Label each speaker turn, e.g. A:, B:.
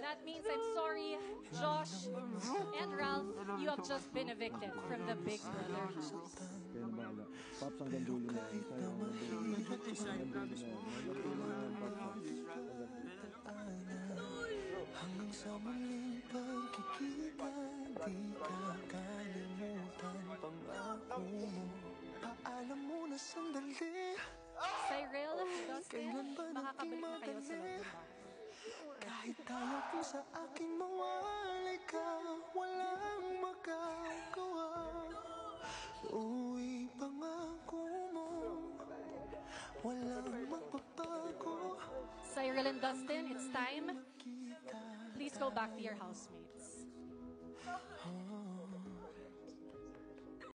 A: That means I'm sorry, Josh and Ralph, you have just been evicted from the Big Brother house.
B: Kaya na bahala. Pops, hanggang dulo na yan. Tayo hanggang dulo na yan. Hanggang dulo na yan. Hanggang dulo na yan, Pops.
C: Hanggang sa muling pagkikita, di ka kalimutan pangako mo. Paalam mo na sandali.
A: Cyril, Dustin, makakabalik na kayo sa loob ng bahay.
C: Kahit tayo kung sa aking mawalay ka, walang magagawa. Uwi pangako mo, walang magbabago.
A: Cyril and Dustin, it's time. Please go back to your housemate.